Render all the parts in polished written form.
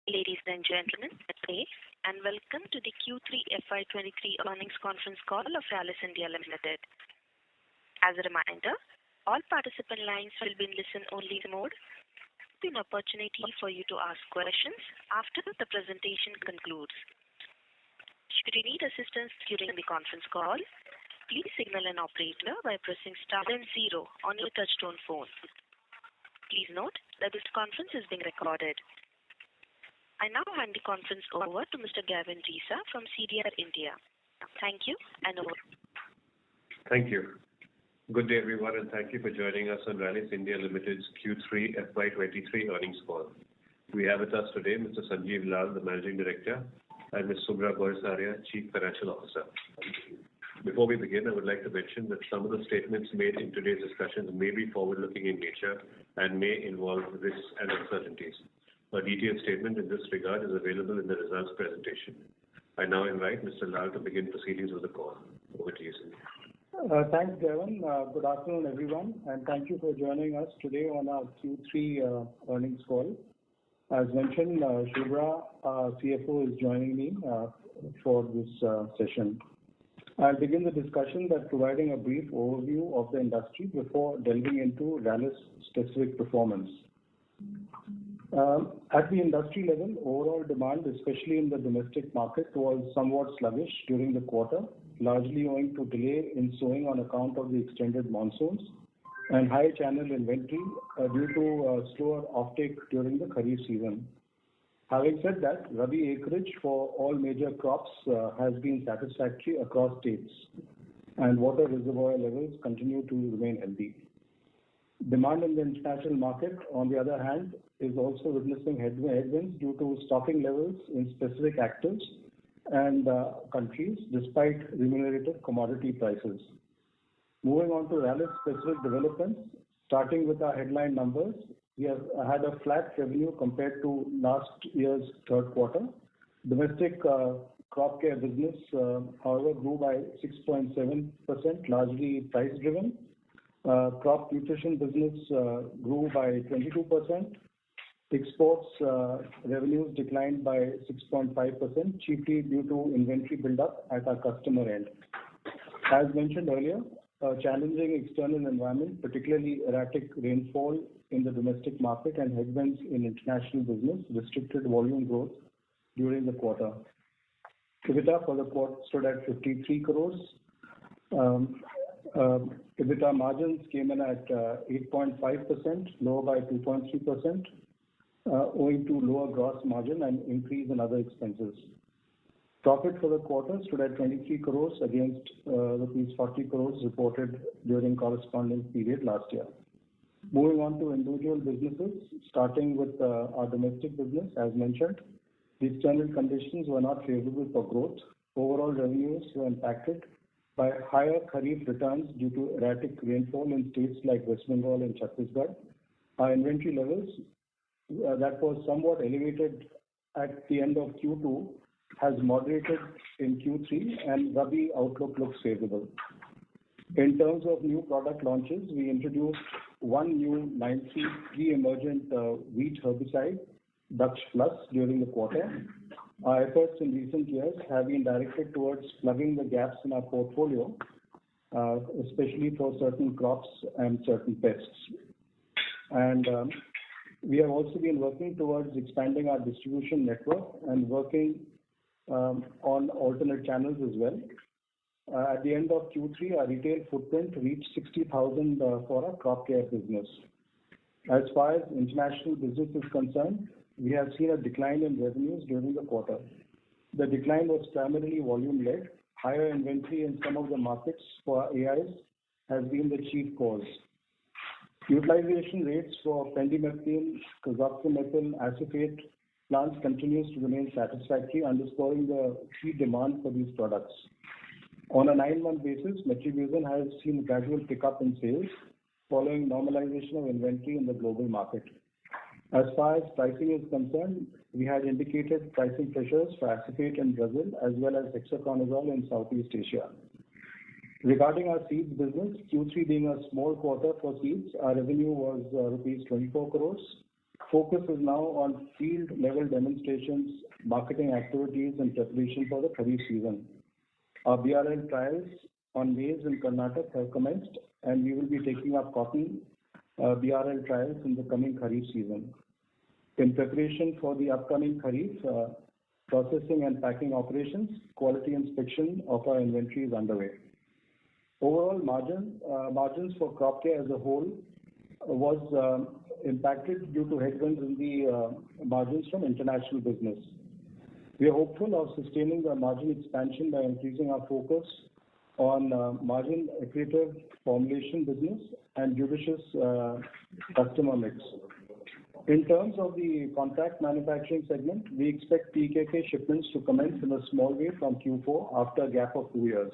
Ladies and gentlemen, good day, and welcome to the Q3FY23 earnings conference call of Rallis India Limited. As a reminder, all participant lines will be in listen-only mode. There will be an opportunity for you to ask questions after the presentation concludes. Should you need assistance during the conference call, please signal an operator by pressing star and 0 on your touchtone phone. Please note that this conference is being recorded. I now hand the conference over to Mr. Gavin Risa from CDR India. Thank you, and over. Thank you. Good day, everyone, and thank you for joining us on Rallis India Limited's Q3FY23 earnings call. We have with us today Mr. Sanjeev Lal, the Managing Director, and Ms. Subhra Gourisaria, Chief Financial Officer. Before we begin, I would like to mention that some of the statements made in today's discussions may be forward-looking in nature and may involve risks and uncertainties. A detailed statement in this regard is available in the results presentation. I now invite Mr. Lal to begin proceedings of the call. Over to you, sir. Thanks, Gavin. Good afternoon, everyone, and thank you for joining us today on our Q3 earnings call. As mentioned, Subhra, our CFO, is joining me for this session. I'll begin the discussion by providing a brief overview of the industry before delving into Rallis' specific performance. At the industry level, overall demand, especially in the domestic market, was somewhat sluggish during the quarter, largely owing to delay in sowing on account of the extended monsoons and high channel inventory due to slower offtake during the Kharif season. Having said that, Rabi acreage for all major crops has been satisfactory across states, and water reservoir levels continue to remain healthy. Demand in the international market, on the other hand, is also witnessing headwinds due to stocking levels in specific actives and countries, despite remunerative commodity prices. Moving on to Rallis specific developments, starting with our headline numbers, we have had a flat revenue compared to last year's third quarter. Domestic crop care business, however, grew by 6.7%, largely price-driven. Crop nutrition business grew by 22%. Exports revenues declined by 6.5%, chiefly due to inventory build-up at our customer end. As mentioned earlier, a challenging external environment, particularly erratic rainfall in the domestic market and headwinds in international business, restricted volume growth during the quarter. EBITDA for the quarter stood at 53 crores. EBITDA margins came in at 8.5%, lower by 2.3%, owing to lower gross margin and increase in other expenses. Profit for the quarter stood at 23 crores against rupees 40 crores reported during corresponding period last year. Moving on to individual businesses, starting with our domestic business, as mentioned, the external conditions were not favorable for growth. Overall revenues were impacted by higher Kharif returns due to erratic rainfall in states like West Bengal and Chhattisgarh. Our inventory levels that was somewhat elevated at the end of Q2 has moderated in Q3, and Rabi outlook looks favorable. In terms of new product launches, we introduced one new 9(3) pre-emergent wheat herbicide, Daksh Plus, during the quarter. Our efforts in recent years have been directed towards plugging the gaps in our portfolio, especially for certain crops and certain pests. And we have also been working towards expanding our distribution network and working on alternate channels as well. At the end of Q3, our retail footprint reached 60,000 for our crop care business. As far as international business is concerned, we have seen a decline in revenues during the quarter. The decline was primarily volume-led. Higher inventory in some of the markets for AIs has been the chief cause. Utilization rates for pendimethalin, carboxymethyl acephate plants continues to remain satisfactory, underscoring the key demand for these products. On a 9-month basis, metribuzin has seen gradual pickup in sales following normalization of inventory in the global market. As far as pricing is concerned, we had indicated pricing pressures for acephate in Brazil as well as hexaconazole in Southeast Asia. Regarding our seeds business, Q3 being a small quarter for seeds, our revenue was rupees 24 crores. focus is now on field level demonstrations, marketing activities and preparation for the Kharif season. Our BRL trials on maize in Karnataka have commenced, and we will be taking up cotton BRL trials in the coming Kharif season. In preparation for the upcoming Kharif, processing and packing operations, quality inspection of our inventory is underway. Overall margins for crop care as a whole was impacted due to headwinds in the margins from international business. We are hopeful of sustaining the margin expansion by increasing our focus on margin accretive formulation business and judicious customer mix. In terms of the contract manufacturing segment, we expect PKK shipments to commence in a small way from Q4 after a gap of 2 years.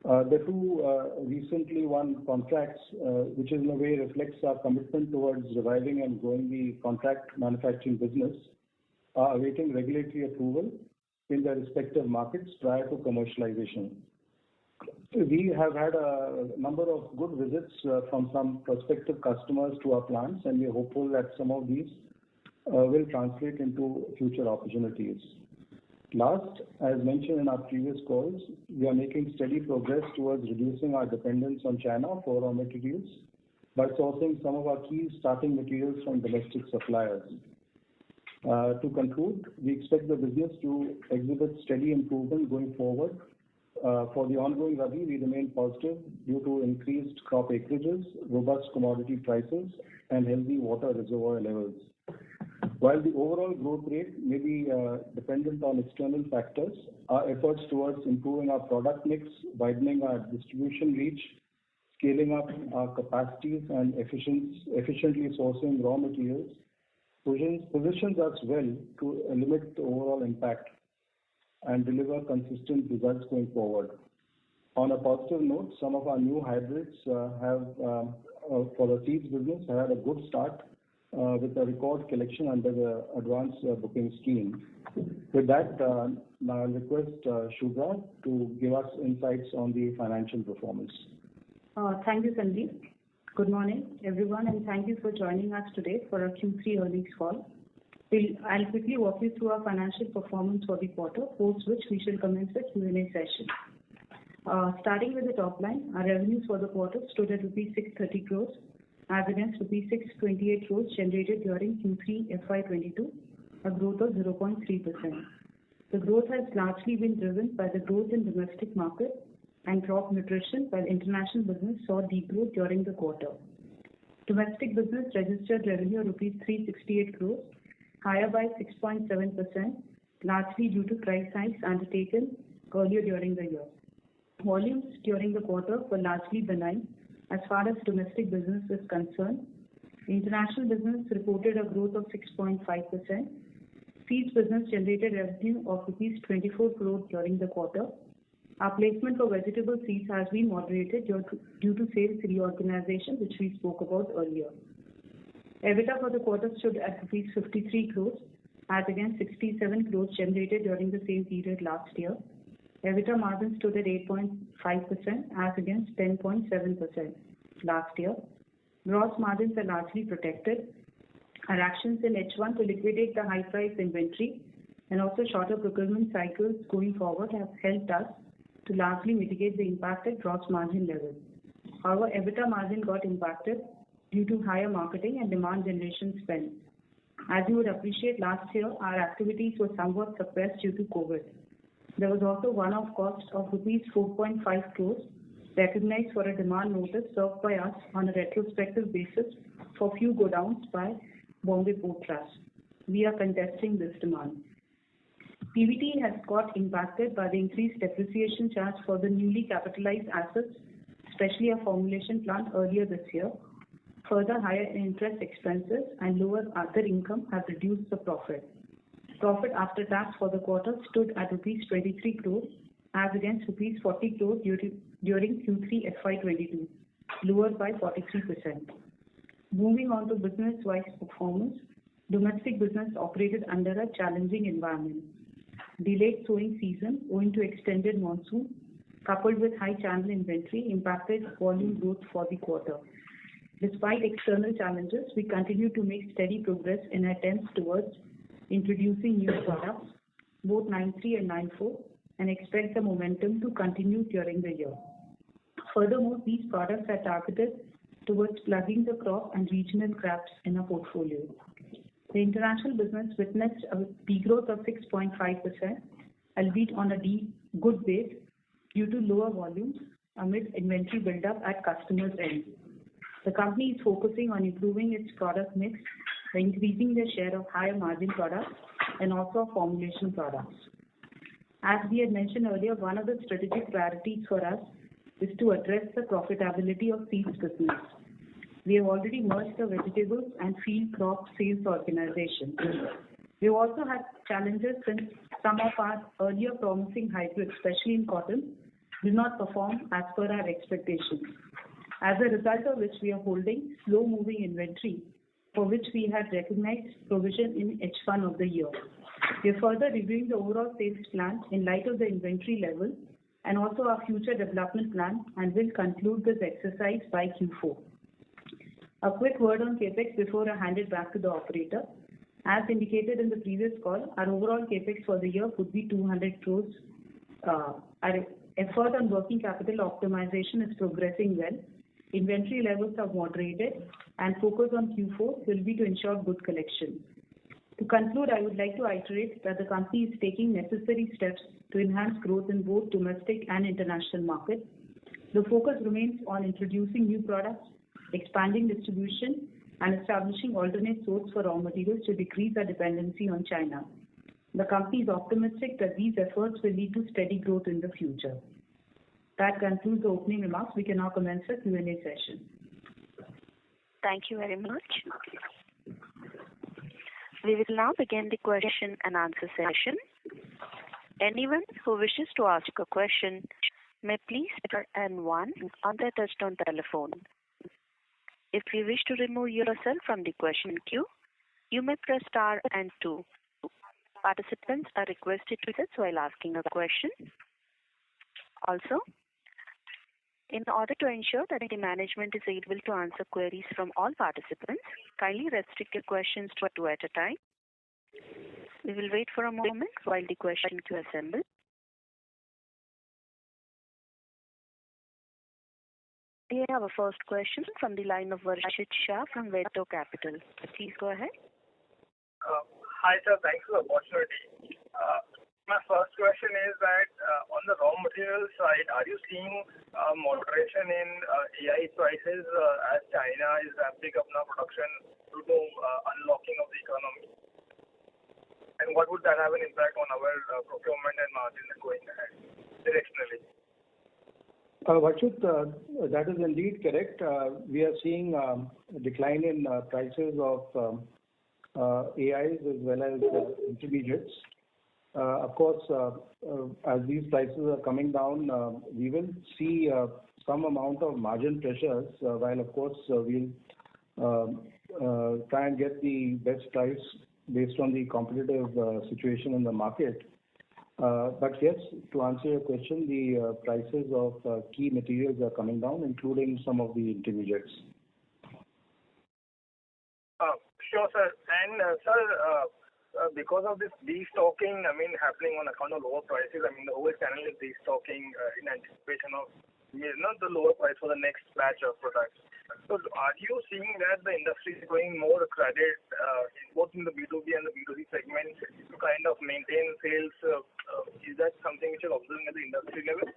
The two recently won contracts, which in a way reflects our commitment towards reviving and growing the contract manufacturing business, are awaiting regulatory approval in their respective markets prior to commercialization. We have had a number of good visits from some prospective customers to our plants, and we are hopeful that some of these will translate into future opportunities. Last, as mentioned in our previous calls, we are making steady progress towards reducing our dependence on China for raw materials by sourcing some of our key starting materials from domestic suppliers. To conclude, we expect the business to exhibit steady improvement going forward. For the ongoing Rabi, we remain positive due to increased crop acreages, robust commodity prices, and healthy water reservoir levels. While the overall growth rate may be dependent on external factors, our efforts towards improving our product mix, widening our distribution reach, scaling up our capacities, and efficiently sourcing raw materials positions us well to limit the overall impact and deliver consistent results going forward. On a positive note, some of our new hybrids for the seeds business have had a good start with a record collection under the advance booking scheme. With that, now I'll request Shubhra to give us insights on the financial performance. Thank you, Sandeep. Good morning, everyone, and thank you for joining us today for our Q3 earnings call. I'll quickly walk you through our financial performance for the quarter, post which we shall commence the Q&A session. Starting with the top line, our revenues for the quarter stood at rupees 630 crores as against rupees 628 crores generated during Q3FY22, a growth of 0.3%. The growth has largely been driven by the growth in domestic market and crop nutrition, while international business saw degrowth during the quarter. Domestic business registered revenue of rupees 368 crores, higher by 6.7%, largely due to price hikes undertaken earlier during the year. Volumes during the quarter were largely benign as far as domestic business is concerned. International business reported a growth of 6.5%. Seeds business generated revenue of rupees 24 crores during the quarter. Our placement for vegetable seeds has been moderated due to sales reorganization, which we spoke about earlier. EBITDA for the quarter stood at rupees 53 crores as against 67 crores generated during the same period last year. EBITDA margin stood at 8.5% as against 10.7% last year. Gross margins are largely protected. Our actions in H1 to liquidate the high price inventory and also shorter procurement cycles going forward have helped us to largely mitigate the impact at gross margin level. However, EBITDA margin got impacted due to higher marketing and demand generation spend. As you would appreciate, last year our activities were somewhat suppressed due to COVID. There was also one-off cost of rupees 4.5 crores recognized for a demand notice served by us on a retrospective basis for few godowns by Bombay Port Trust. We are contesting this demand. PBT has got impacted by the increased depreciation charge for the newly capitalized assets, especially a formulation plant earlier this year. Further, higher interest expenses and lower other income have reduced the profit. Profit after tax for the quarter stood at rupees 23 crores as against rupees 40 crores during Q3FY22, lower by 43%. Moving on to business-wise performance, domestic business operated under a challenging environment. Delayed sowing season owing to extended monsoon, coupled with high channel inventory, impacted volume growth for the quarter. Despite external challenges, we continue to make steady progress in attempts towards introducing new products, both 9.3 and 9.4, and expect the momentum to continue during the year. Furthermore, these products are targeted towards plugging the crop and regional gaps in our portfolio. The international business witnessed a degrowth of 6.5%, albeit on a good base due to lower volumes amid inventory buildup at customers' end. The company is focusing on improving its product mix by increasing the share of higher margin products and also formulation products. As we had mentioned earlier, one of the strategic priorities for us is to address the profitability of seeds business. We have already merged the vegetables and field crop sales organization. We have also had challenges since some of our earlier promising hybrids, especially in cotton, did not perform as per our expectations. As a result of which we are holding slow-moving inventory, for which we had recognized provision in H1 of the year. We are further reviewing the overall sales plan in light of the inventory level and also our future development plan, and will conclude this exercise by Q4. A quick word on CapEx before I hand it back to the operator. As indicated in the previous call, our overall CapEx for the year could be 200 crores. Our effort on working capital optimization is progressing well. Inventory levels have moderated, and focus on Q4 will be to ensure good collection. To conclude, I would like to iterate that the company is taking necessary steps to enhance growth in both domestic and international markets. The focus remains on introducing new products, expanding distribution, and establishing alternate sources for raw materials to decrease our dependency on China. The company is optimistic that these efforts will lead to steady growth in the future. That concludes the opening remarks. We can now commence the Q&A session. Thank you very much. We will now begin the question and answer session. Anyone who wishes to ask a question may please press *1 on their touchtone telephone. If you wish to remove yourself from the question queue, you may press *2. Participants are requested to sit while asking a question. Also, in order to ensure that the management is able to answer queries from all participants, kindly restrict your questions to 2 at a time. We will wait for a moment while the question queue assembles. We have a first question from the line of Varshit Shah from Veto Capital. Please go ahead. Hi sir, thanks for the opportunity. My first question is that on the raw material side, are you seeing moderation in AI prices as China is ramping up now production due to unlocking of the economy? And what would that have an impact on our procurement and margins going ahead directionally? Varshit, that is indeed correct. We are seeing a decline in prices of AIs as well as intermediates. Of course, as these prices are coming down, we will see some amount of margin pressures, while of course we'll try and get the best price based on the competitive situation in the market. But yes, to answer your question, the prices of key materials are coming down, including some of the intermediates. Sure, sir. And sir, because of this destocking, happening on account of lower prices, the whole channel is destocking in anticipation of the lower price for the next batch of products. So are you seeing that the industry is going more credit both in the B2B and the B2C segment to kind of maintain sales? Is that something which is observing at the industry level?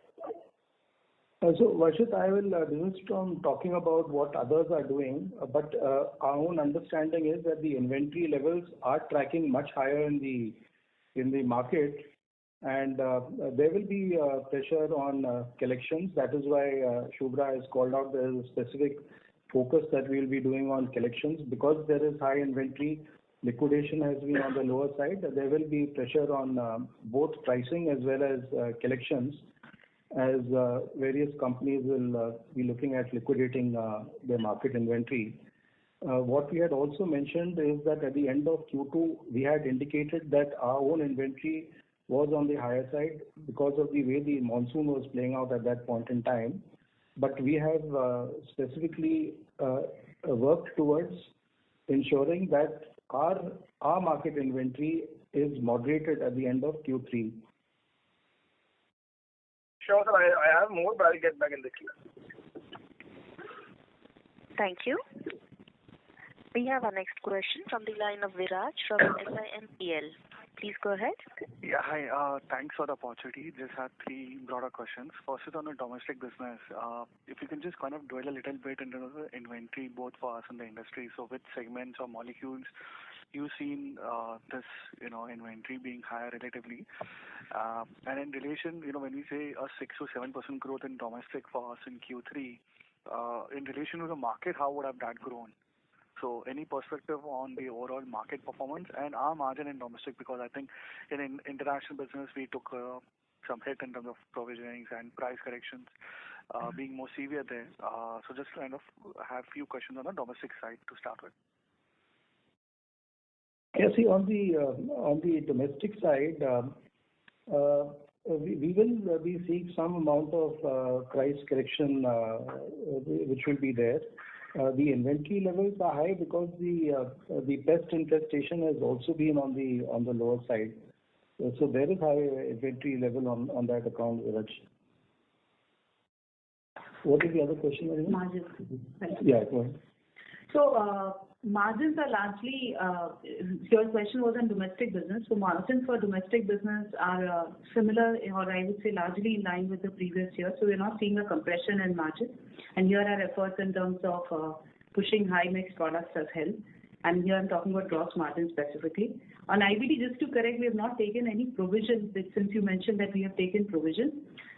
So Varshit, I will desist from talking about what others are doing, but our own understanding is that the inventory levels are tracking much higher in the market, and there will be pressure on collections. That is why Shubhra has called out there is a specific focus that we will be doing on collections. Because there is high inventory, liquidation has been on the lower side. There will be pressure on both pricing as well as collections, as various companies will be looking at liquidating their market inventory. What we had also mentioned is that at the end of Q2, we had indicated that our own inventory was on the higher side because of the way the monsoon was playing out at that point in time. But we have specifically worked towards ensuring that our market inventory is moderated at the end of Q3. Sure, sir. I have more, but I'll get back in the queue. Thank you. We have our next question from the line of Viraj from SIMPL. Please go ahead. Yeah, hi. Thanks for the opportunity. Just had three broader questions. First is on the domestic business. If you can just kind of dwell a little bit into the inventory, both for us and the industry. So which segments or molecules you've seen this, inventory being higher relatively? And in relation, when we say a 6 to 7% growth in domestic for us in Q3, in relation to the market, how would have that grown? So any perspective on the overall market performance and our margin in domestic, because I think in international business we took some hit in terms of provisionings and price corrections being more severe there. So just kind of have a few questions on the domestic side to start with. Yeah, see, on the domestic side, we will be seeing some amount of price correction which will be there. The inventory levels are high because the pest infestation has also been on the lower side. So there is high inventory level on that account, Viraj. What is the other question, Arina? Margins. Yeah, go ahead. So margins are largely, your question was on domestic business. So margins for domestic business are similar, or I would say largely in line with the previous year. So we're not seeing a compression in margin. And here our efforts in terms of pushing high mix products have helped. And here I'm talking about gross margin specifically. On IBD, just to correct, we have not taken any provision. Since you mentioned that we have taken provision,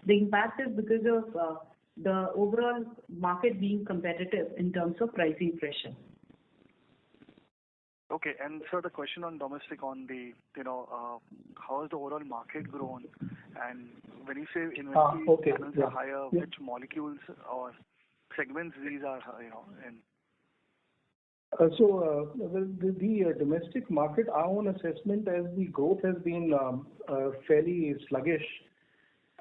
the impact is because of the overall market being competitive in terms of pricing pressure. Okay, and so the question on domestic on the, how has the overall market grown? And when you say inventory levels are higher, which molecules or segments these are, in? So the domestic market, our own assessment as the growth has been fairly sluggish.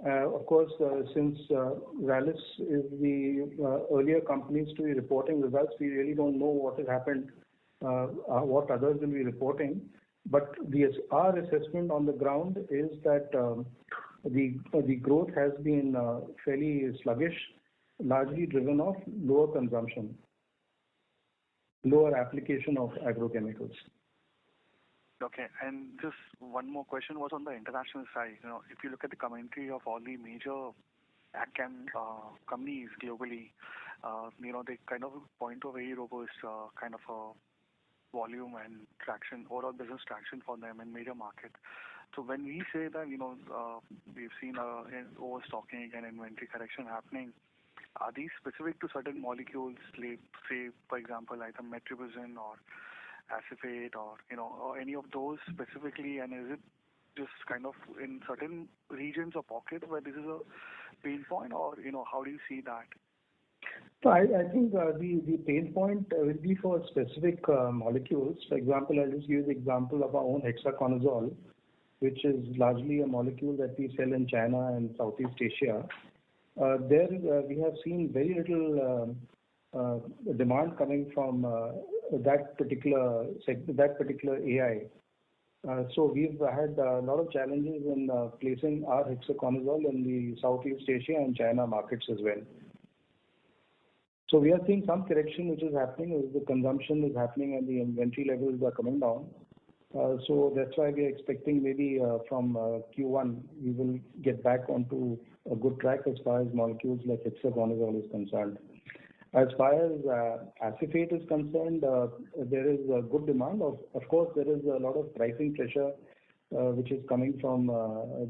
Of course, since Rallis is the earlier companies to be reporting results, we really don't know what has happened, what others will be reporting. But our assessment on the ground is that the growth has been fairly sluggish, largely driven off lower consumption, lower application of agrochemicals. Okay, and just one more question was on the international side. If you look at the commentary of all the major agchem companies globally, they kind of point to a very robust kind of a volume and traction, overall business traction for them in major markets. So when we say that, we've seen overstocking and inventory correction happening, are these specific to certain molecules, say, for example, like a metribuzin or acephate or any of those specifically, and is it just kind of in certain regions or pockets where this is a pain point, or how do you see that? So I think the pain point will be for specific molecules. For example, I'll just use the example of our own hexaconazole, which is largely a molecule that we sell in China and Southeast Asia. There we have seen very little demand coming from that particular AI. So we've had a lot of challenges in placing our hexaconazole in the Southeast Asia and China markets as well. So we are seeing some correction which is happening as the consumption is happening and the inventory levels are coming down. So that's why we are expecting maybe from Q1 we will get back onto a good track as far as molecules like hexaconazole is concerned. As far as acephate is concerned, there is a good demand. Of course, there is a lot of pricing pressure which is coming from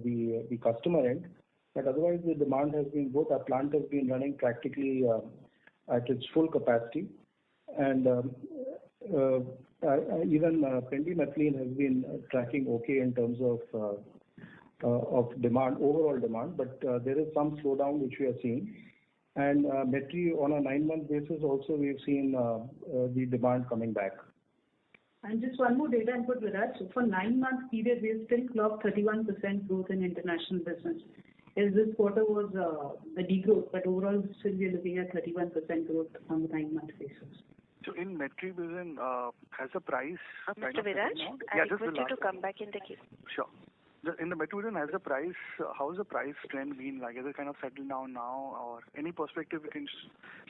the customer end. But otherwise, the demand has been good. Our plant has been running practically at its full capacity. And even pendimethalin has been tracking okay in terms of demand, overall demand. But there is some slowdown which we are seeing. And metri on a 9-month basis also we've seen the demand coming back. And just one more data input, Viraj. So for 9-month period, we have still clocked 31% growth in international business. As this quarter was a degrowth, but overall still we are looking at 31% growth on the 9-month basis. So in metribuzin, has the price... Mr. Viraj, I request you to come back in the queue. Sure. In the metribuzin, has the price, how has the price trend been like? Is it kind of settled down now, or any perspective you can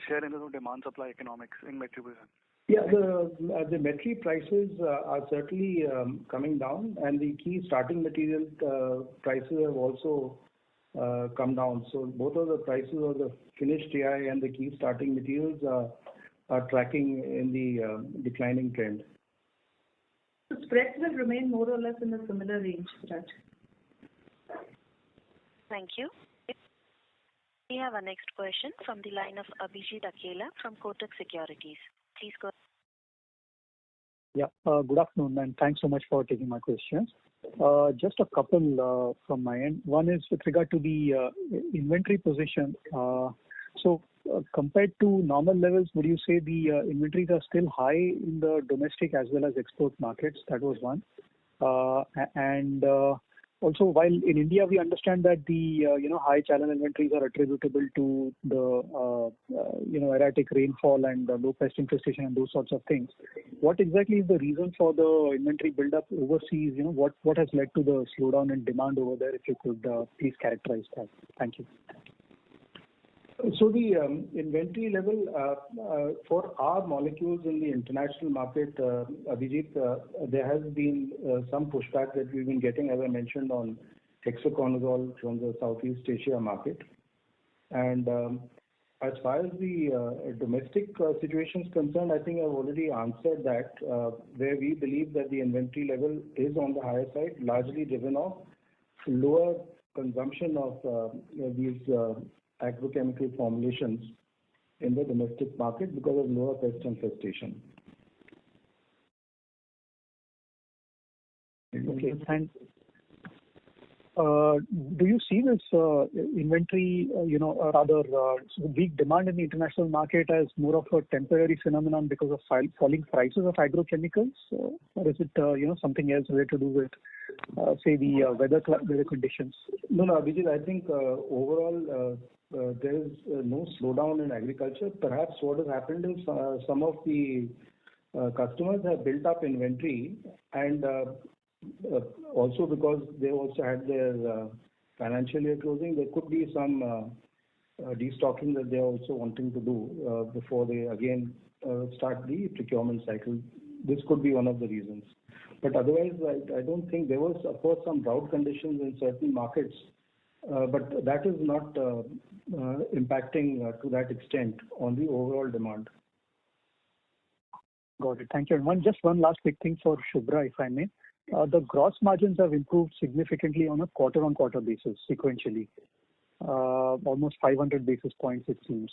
share in the demand supply economics in metribuzin? Yeah, the metri prices are certainly coming down, and the key starting material prices have also come down. So both of the prices of the finished AI and the key starting materials are tracking in the declining trend. The spreads will remain more or less in a similar range, Raj. Thank you. We have our next question from the line of Abhijit Akela from Kotak Securities. Please go. Yeah, good afternoon, and thanks so much for taking my questions. Just a couple from my end. One is with regard to the inventory position. Compared to normal levels, would you say the inventories are still high in the domestic as well as export markets? That was one. Also, while in India we understand that the high channel inventories are attributable to the erratic rainfall and low pest infestation and those sorts of things. What exactly is the reason for the inventory buildup overseas? What has led to the slowdown in demand over there? If you could please characterize that. Thank you. So the inventory level for our molecules in the international market, Abhijit, there has been some pushback that we've been getting, as I mentioned, on hexaconazole from the Southeast Asia market. And as far as the domestic situation is concerned, I think I've already answered that, where we believe that the inventory level is on the higher side, largely driven off lower consumption of these agrochemical formulations in the domestic market because of lower pest infestation. Okay, thanks. Do you see this inventory, weak demand in the international market as more of a temporary phenomenon because of falling prices of agrochemicals, or is it something else related to do with, say, the weather conditions? No, Abhijit, I think overall there is no slowdown in agriculture. Perhaps what has happened is some of the customers have built up inventory, and also because they also had their financial year closing, there could be some destocking that they are also wanting to do before they again start the procurement cycle. This could be one of the reasons. But otherwise, I don't think there was, of course, some drought conditions in certain markets, but that is not impacting to that extent on the overall demand. Got it. Thank you. And just one last quick thing for Shubhra, if I may. The gross margins have improved significantly on a quarter-on-quarter basis, sequentially. Almost 500 basis points, it seems.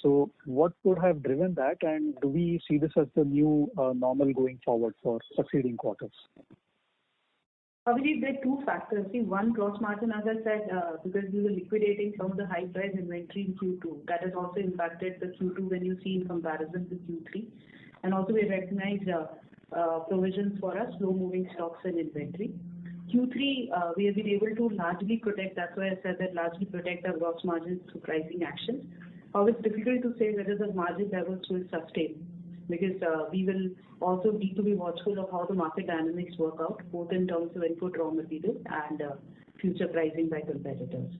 So what would have driven that, and do we see this as the new normal going forward for succeeding quarters? Obviously, there are two factors. See, one, gross margin, as I said, because we were liquidating some of the high price inventory in Q2. That has also impacted the Q2 when you see in comparison to Q3. And also we recognize provisions for our slow moving stocks and inventory. Q3, we have been able to largely protect, that's why I said that largely protect our gross margins through pricing actions. However, it's difficult to say whether the margin levels will sustain, because we will also need to be watchful of how the market dynamics work out, both in terms of input raw materials and future pricing by competitors.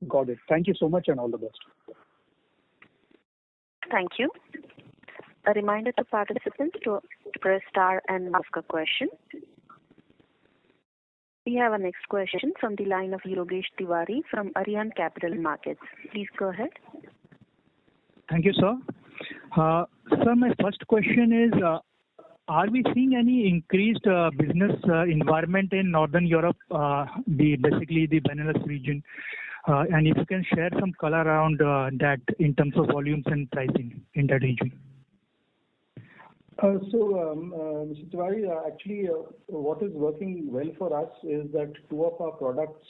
Got it. Thank you so much and all the best. Thank you. A reminder to participants to press star and ask a question. We have our next question from the line of Yogesh Tiwari from Arihant Capital Markets. Please go ahead. Thank you, sir. Sir, my first question is, are we seeing any increased business environment in Northern Europe, basically the Benelux region? And if you can share some color around that in terms of volumes and pricing in that region. Mr. Tiwari, actually, what is working well for us is that two of our products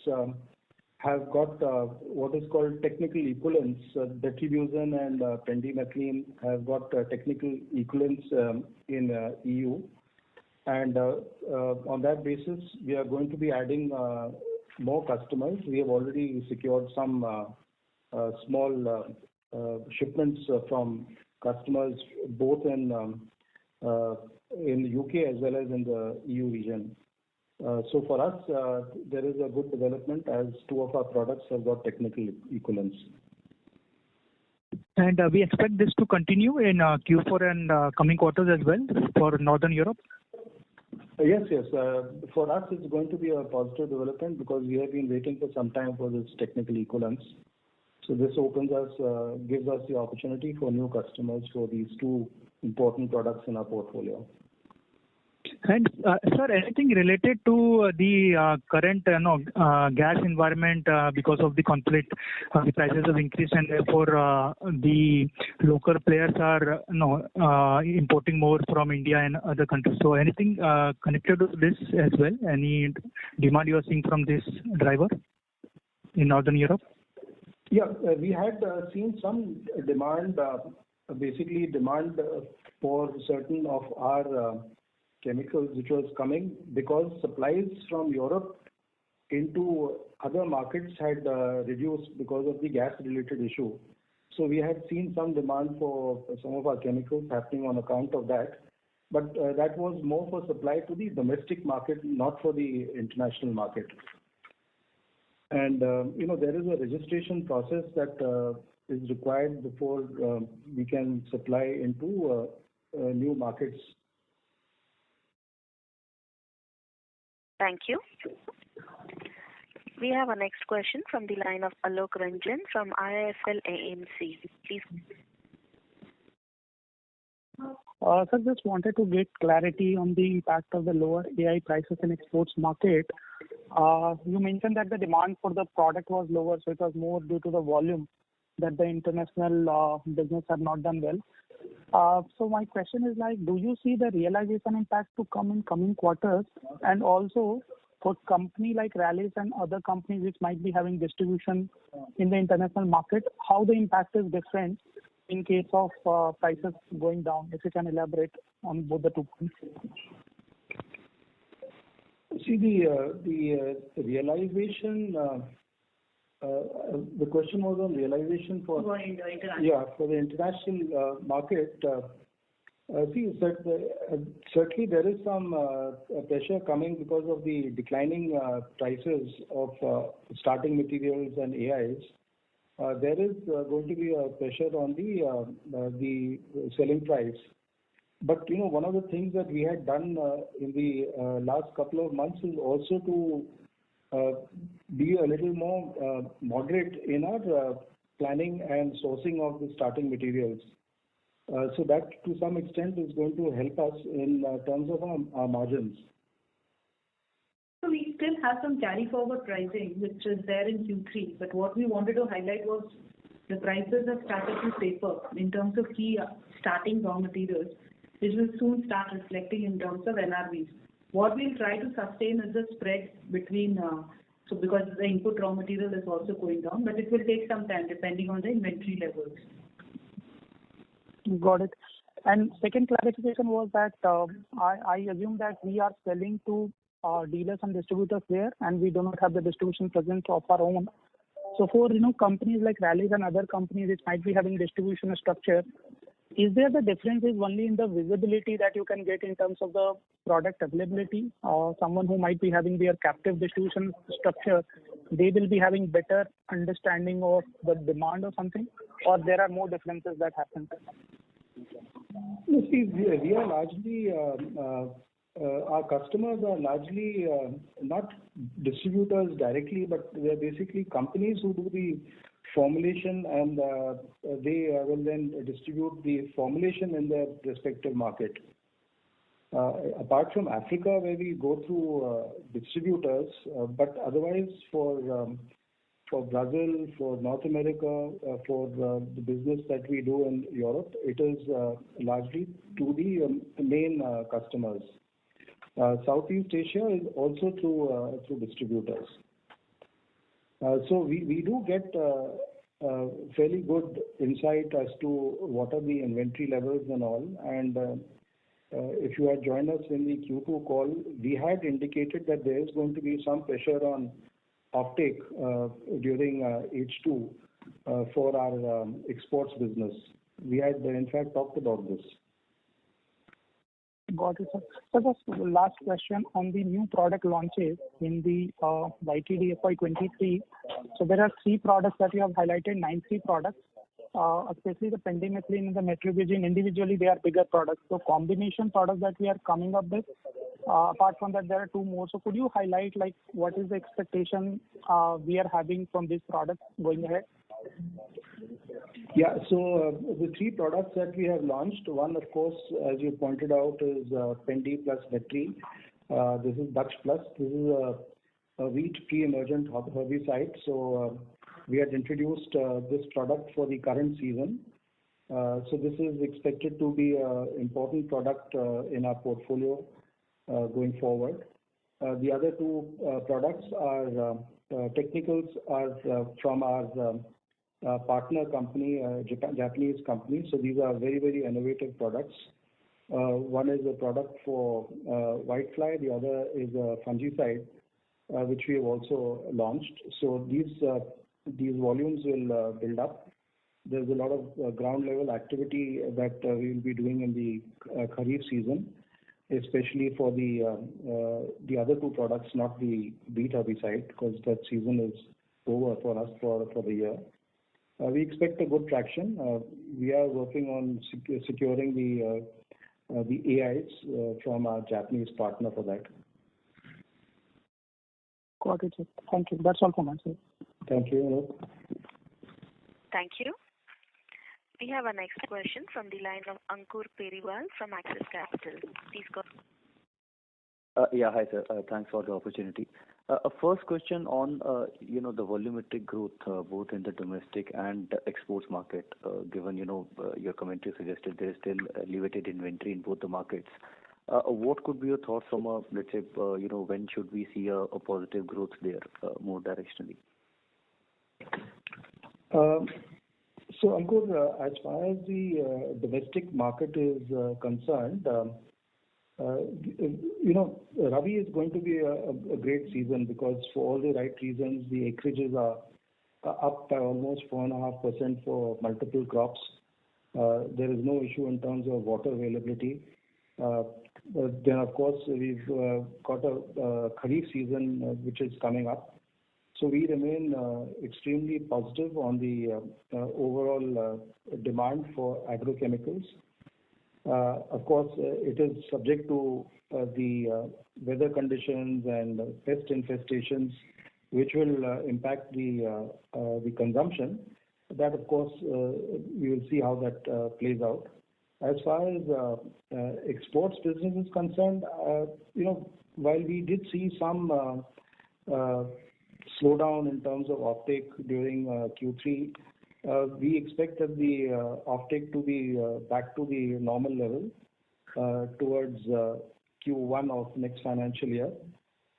have got what is called technical equivalence. Metribuzin and pendimethalin have got technical equivalence in EU. And on that basis, we are going to be adding more customers. We have already secured some small shipments from customers both in the UK as well as in the EU region. So for us, there is a good development as two of our products have got technical equivalence. And we expect this to continue in Q4 and coming quarters as well for Northern Europe? Yes. For us, it's going to be a positive development because we have been waiting for some time for this technical equivalence. So this gives us the opportunity for new customers for these two important products in our portfolio. And sir, anything related to the current gas environment because of the conflict, the prices have increased and therefore the local players are importing more from India and other countries. So anything connected to this as well? Any demand you are seeing from this driver in Northern Europe? Yeah, we had seen some demand, basically demand for certain of our chemicals which was coming because supplies from Europe into other markets had reduced because of the gas related issue. So we had seen some demand for some of our chemicals happening on account of that. But that was more for supply to the domestic market, not for the international market. And there is a registration process that is required before we can supply into new markets. Thank you. We have our next question from the line of Alok Ranjan from IIFL AMC. Please. Sir, just wanted to get clarity on the impact of the lower AI prices in exports market. You mentioned that the demand for the product was lower, so it was more due to the volume that the international business had not done well. So my question is do you see the realization impact to come in coming quarters? And also for company like Rallis and other companies which might be having distribution in the international market, how the impact is different in case of prices going down? If you can elaborate on both the 2 points. See the realization. The question was on realization for the international market. Certainly there is some pressure coming because of the declining prices of starting materials and AIs. There is going to be a pressure on the selling price. But one of the things that we had done in the last couple of months is also to be a little more moderate in our planning and sourcing of the starting materials. So that to some extent is going to help us in terms of our margins. So we still have some carry forward pricing which is there in Q3, but what we wanted to highlight was the prices have started to taper in terms of key starting raw materials, which will soon start reflecting in terms of NRVs. What we'll try to sustain is the spread between, because the input raw material is also going down, but it will take some time depending on the inventory levels. Got it. And second clarification was that I assume that we are selling to dealers and distributors there, and we do not have the distribution presence of our own. So for companies like Rallis and other companies which might be having distribution structure, is there the difference is only in the visibility that you can get in terms of the product availability, or someone who might be having their captive distribution structure, they will be having better understanding of the demand or something, or there are more differences that happen? You see, we are largely our customers are largely not distributors directly, but they are basically companies who do the formulation and they will then distribute the formulation in their respective market. Apart from Africa, where we go through distributors, but otherwise for Brazil, for North America, for the business that we do in Europe, it is largely to the main customers. Southeast Asia is also through distributors. So we do get fairly good insight as to what are the inventory levels and all. And if you had joined us in the Q2 call, we had indicated that there is going to be some pressure on offtake during H2. for our exports business. We had, in fact, talked about this. Got it, sir. So just last question on the new product launches in the YTD FY23. So there are 3 products that you have highlighted, 93 products, especially the pendimethalin and the metribuzin. Individually, they are bigger products. So combination products that we are coming up with, apart from that, there are 2 more. So could you highlight like what is the expectation we are having from these products going ahead? Yeah, so the 3 products that we have launched, one, of course, as you pointed out, is Pendi plus Metri. This is Dutch Plus. This is a wheat pre-emergent herbicide. So we had introduced this product for the current season. So this is expected to be an important product in our portfolio going forward. The other 2 products are technicals are from our partner company, Japanese company. So these are very, very innovative products. One is a product for whitefly, the other is a fungicide, which we have also launched. So these volumes will build up. There's a lot of ground level activity that we will be doing in the Kharif season, especially for the other 2 products, not the wheat herbicide, because that season is over for us for the year. We expect a good traction. We are working on securing the AIs from our Japanese partner for that. Got it, sir. Thank you. That's all from my side. Thank you. Thank you. We have our next question from the line of Ankur Periwal from Axis Capital. Please go. Yeah, hi sir. Thanks for the opportunity. First question on the volumetric growth both in the domestic and exports market. Given your commentary suggested there is still elevated inventory in both the markets. What could be your thoughts from a, let's say, when should we see a positive growth there more directionally? So Ankur, as far as the domestic market is concerned, Rabi is going to be a great season because for all the right reasons, the acreages are up by almost 4.5% for multiple crops. There is no issue in terms of water availability. Then, of course, we've got a Kharif season which is coming up. So we remain extremely positive on the overall demand for agrochemicals. Of course, it is subject to the weather conditions and pest infestations, which will impact the consumption. That, of course, we will see how that plays out. As far as exports business is concerned, while we did see some slowdown in terms of offtake during Q3, we expect that the offtake to be back to the normal level towards Q1 of next financial year.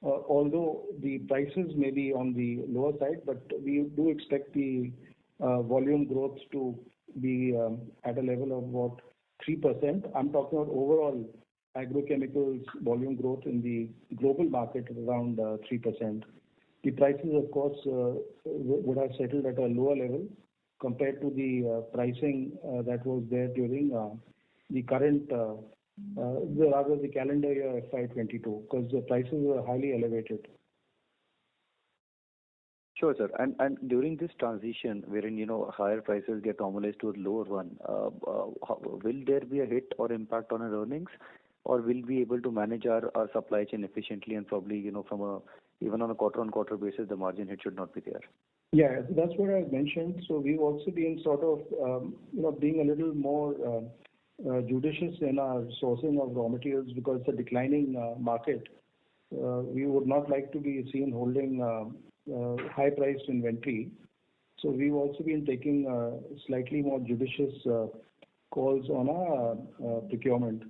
Although the prices may be on the lower side, but we do expect the volume growth to be at a level of about 3%. I'm talking about overall agrochemicals volume growth in the global market around 3%. The prices, of course, would have settled at a lower level compared to the pricing that was there during the current, the calendar year FY22, because the prices were highly elevated. Sure, sir. And during this transition, wherein higher prices get normalized to a lower one, will there be a hit or impact on our earnings, or will we be able to manage our supply chain efficiently and probably from even on a quarter-on-quarter basis, the margin hit should not be there? Yeah, that's what I mentioned. So we've also been sort of, being a little more judicious in our sourcing of raw materials because it's a declining market. We would not like to be seen holding high-priced inventory. So we've also been taking slightly more judicious calls on our procurement.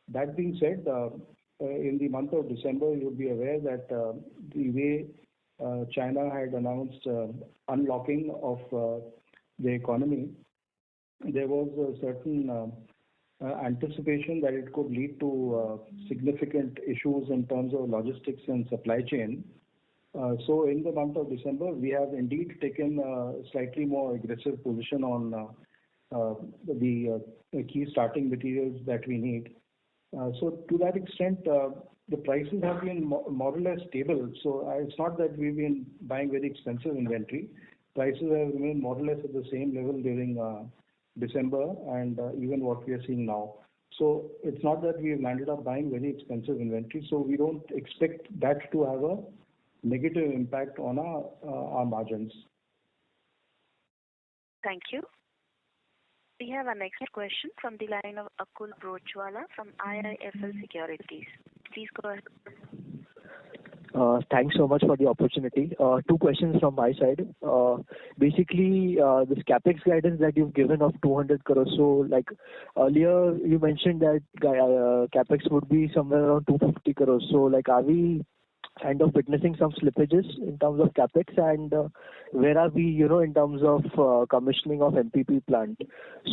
That being said, in the month of December, you would be aware that the way China had announced unlocking of the economy, there was a certain anticipation that it could lead to significant issues in terms of logistics and supply chain. So in the month of December, we have indeed taken a slightly more aggressive position on the key starting materials that we need. So to that extent, the prices have been more or less stable. So it's not that we've been buying very expensive inventory. Prices have remained more or less at the same level during December and even what we are seeing now. So it's not that we've landed up buying very expensive inventory. So we don't expect that to have a negative impact on our margins. Thank you. We have our next question from the line of Akul Broachwala from IIFL Securities. Please go ahead. Thanks so much for the opportunity. Two questions from my side. Basically, this capex guidance that you've given of 200 crores. So, like earlier, you mentioned that capex would be somewhere around 250 crores. So, like, are we kind of witnessing some slippages in terms of capex, and where are we, in terms of commissioning of MPP plant?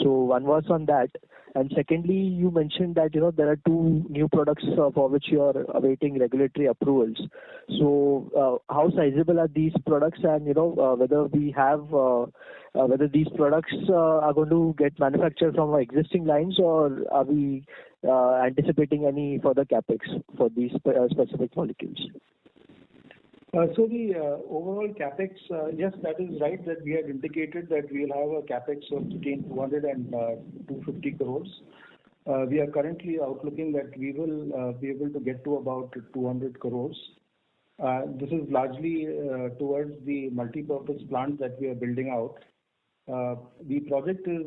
So one was on that, and secondly, you mentioned that there are two new products for which you are awaiting regulatory approvals. So how sizable are these products, and whether we have whether these products are going to get manufactured from our existing lines, or are we anticipating any further capex for these specific molecules? So the overall capex, yes, that is right, that we had indicated that we'll have a capex of between 200 and 250 crores. We are currently outlooking that we will be able to get to about 200 crores. This is largely towards the multi-purpose plant that we are building out. The project is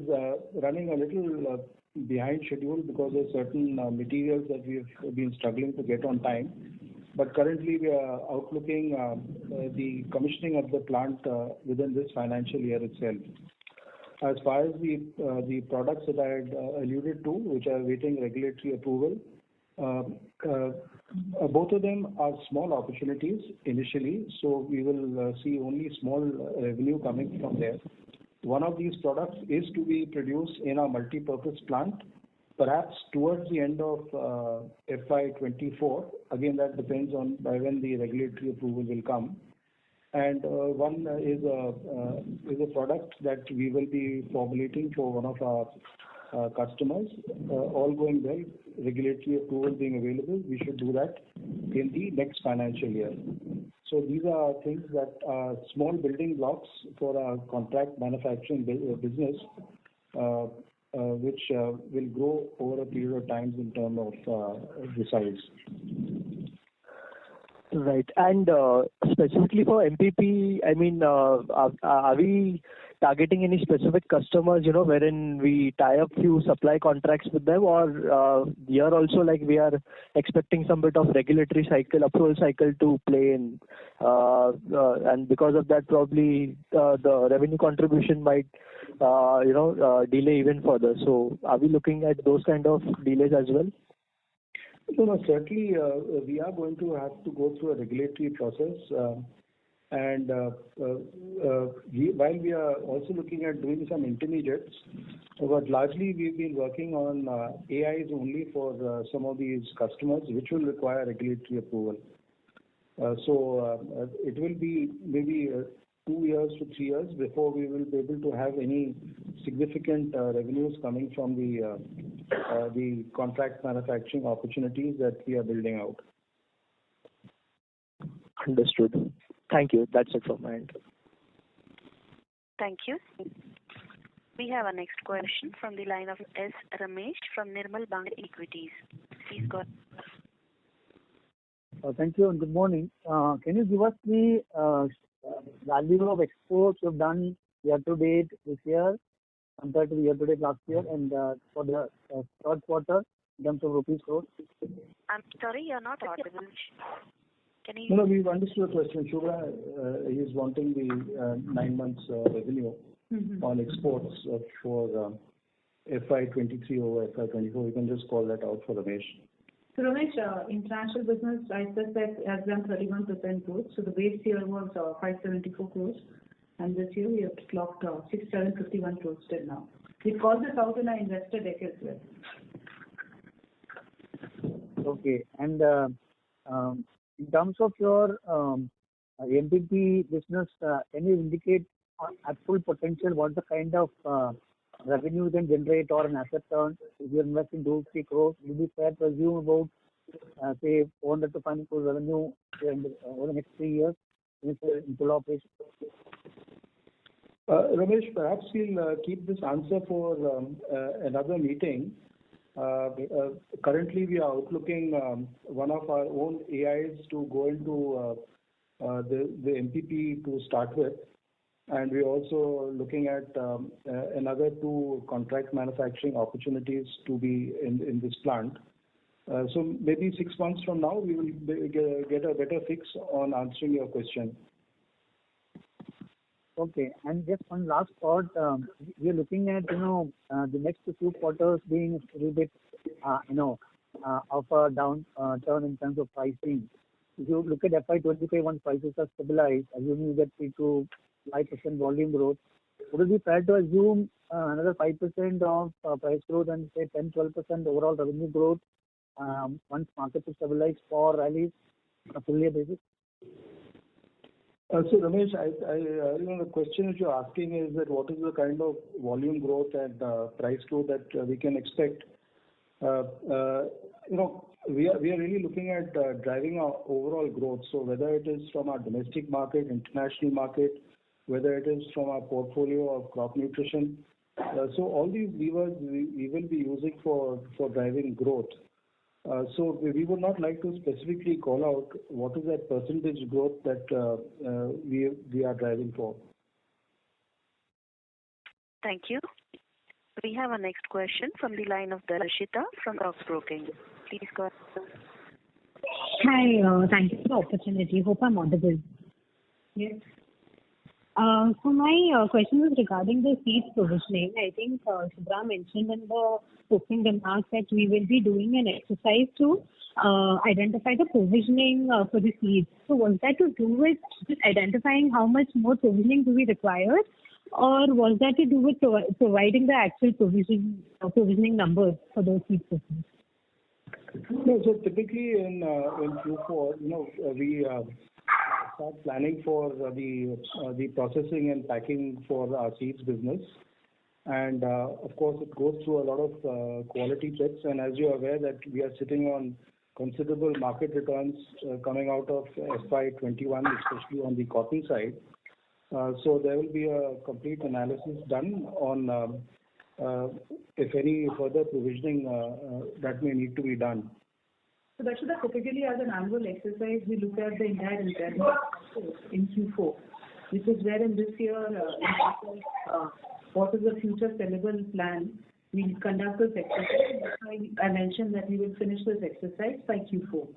running a little behind schedule because of certain materials that we've been struggling to get on time. But currently, we are outlooking the commissioning of the plant within this financial year itself. As far as the products that I had alluded to, which are awaiting regulatory approval, both of them are small opportunities initially, so we will see only small revenue coming from there. One of these products is to be produced in a multi-purpose plant, perhaps towards the end of FY24. Again, that depends on by when the regulatory approval will come. And one is a product that we will be formulating for one of our customers. All going well, regulatory approval being available, we should do that in the next financial year. So these are things that are small building blocks for our contract manufacturing business, which will grow over a period of time in terms of the size. Right. And specifically for MPP, I mean, are we targeting any specific customers, wherein we tie up few supply contracts with them, or here also, like, we are expecting some bit of regulatory cycle, approval cycle to play in, and because of that, probably the revenue contribution might, delay even further. So are we looking at those kind of delays as well? No, certainly we are going to have to go through a regulatory process, and while we are also looking at doing some intermediates, but largely we've been working on AIs only for some of these customers, which will require regulatory approval. So it will be maybe 2 years to 3 years before we will be able to have any significant revenues coming from the contract manufacturing opportunities that we are building out. Understood. Thank you. That's it from my end. Thank you. We have our next question from the line of S. Ramesh from Nirmal Bang Equities. Please go ahead. Thank you and good morning. Can you give us the value of exports you've done year to date this year compared to the year to date last year, and for the third quarter in terms of rupees crores? I'm sorry, you're not audible. Can you? No, we've understood the question. Shubha is wanting the 9 months revenue on exports for FY23 over FY24. You can just call that out for Ramesh. So Ramesh, international business, I said that has done 31% growth. So the base year was 574 crores, and this year we have clocked 651 crores till now. We called this out in our investor deck as well. Okay, and in terms of your MPP business, can you indicate at full potential what the kind of revenue you can generate or an asset turn if you invest in 2-3 crores? Will it be fair to assume about, say, 400 to 500 crores revenue over the next 3 years in full operation? Ramesh, perhaps we'll keep this answer for another meeting. Currently, we are outlooking one of our own AIs to go into the MPP to start with, and we're also looking at another 2 contract manufacturing opportunities to be in this plant. So maybe 6 months from now, we will get a better fix on answering your question. Okay. And just one last thought. We are looking at, the next few quarters being a little bit, of a down turn in terms of pricing. If you look at FY25, once prices are stabilized, assuming you get 3 to 5% volume growth, would it be fair to assume another 5% of price growth and say 10-12% overall revenue growth once markets are stabilized for Rallis on a full year basis? So Ramesh, the question that you're asking is that what is the kind of volume growth and price growth that we can expect? We are really looking at driving our overall growth. So whether it is from our domestic market, international market, whether it is from our portfolio of crop nutrition, so all these levers we will be using for driving growth. So we would not like to specifically call out what is that percentage growth that we are driving for. Thank you. We have our next question from the line of Darshita from Ox Broking. Please go ahead. Hi, thank you for the opportunity. Hope I'm audible. Yes. So my question was regarding the seeds provisioning. I think Subhra mentioned in the opening remarks that we will be doing an exercise to identify the provisioning for the seeds. So was that to do with just identifying how much more provisioning do we require, or was that to do with providing the actual provisioning numbers for those seed systems? No, so typically in Q4, we start planning for the processing and packing for our seeds business, and of course it goes through a lot of quality checks. And as you are aware that we are sitting on considerable market returns coming out of FY21, especially on the cotton side. So there will be a complete analysis done on if any further provisioning that may need to be done. So Darshita, typically as an annual exercise, we look at the entire impairment in Q4, which is where in this year, what is the future sellable plan, we conduct this exercise. That's why I mentioned that we will finish this exercise by Q4.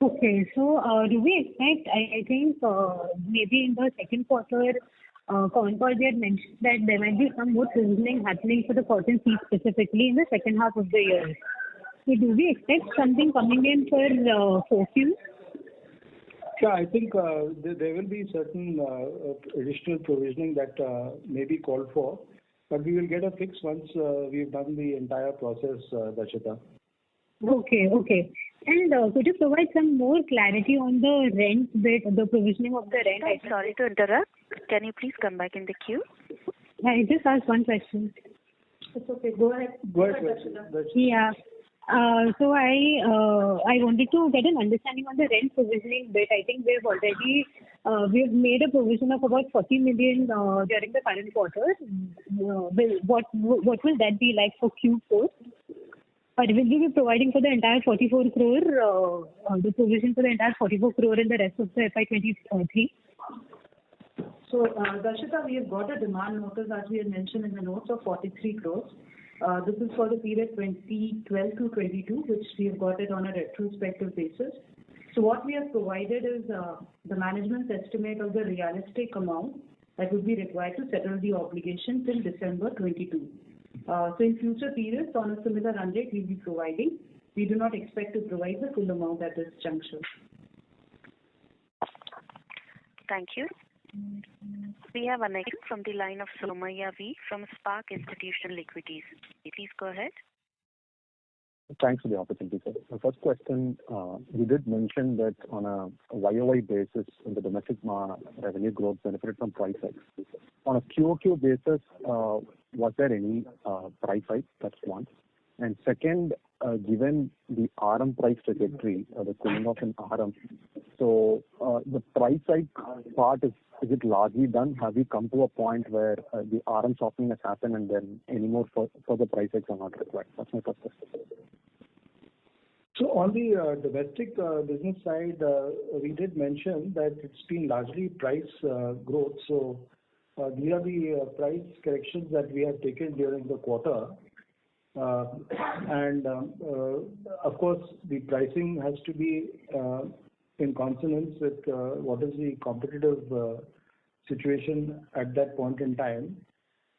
Okay, so do we expect, I think maybe in the second quarter, con call we had mentioned that there might be some more provisioning happening for the cotton seed specifically in the second half of the year. So do we expect something coming in for 4Q? Yeah, I think there will be certain additional provisioning that may be called for, but we will get a fix once we've done the entire process, Darshita. Okay. And could you provide some more clarity on the rent bit, the provisioning of the rent? I'm sorry to interrupt. Can you please come back in the queue? I just asked one question. It's okay. Go ahead. Darshita. Yeah. So I wanted to get an understanding on the rent provisioning bit. I think we've made a provision of about 40 million during the current quarter. What will that be like for Q4? Or will we be providing for the entire 44 crore, the provision for the entire 44 crore in the rest of the FY23? So, Darshita, we have got a demand notice, as we had mentioned in the notes, of 43 crores. This is for the period 2012 to 22, which we have got it on a retrospective basis. So what we have provided is the management's estimate of the realistic amount that would be required to settle the obligation till December 22. So in future periods, on a similar run rate, we'll be providing. We do not expect to provide the full amount at this juncture. Thank you. We have a next from the line of Somaya V from Spark Institutional Equities. Please go ahead. Thanks for the opportunity, sir. The first question, you did mention that on a YOY basis, in the domestic revenue growth benefited from price hikes. On a QOQ basis, was there any price hike? That's one. And second, given the RM price trajectory, the cooling off in RM, so the price hike part, is it largely done? Have we come to a point where the RM softening has happened and then any more further price hikes are not required? That's my first question. So on the domestic business side, we did mention that it's been largely price growth. So these are the price corrections that we have taken during the quarter. And of course, the pricing has to be in consonance with what is the competitive situation at that point in time.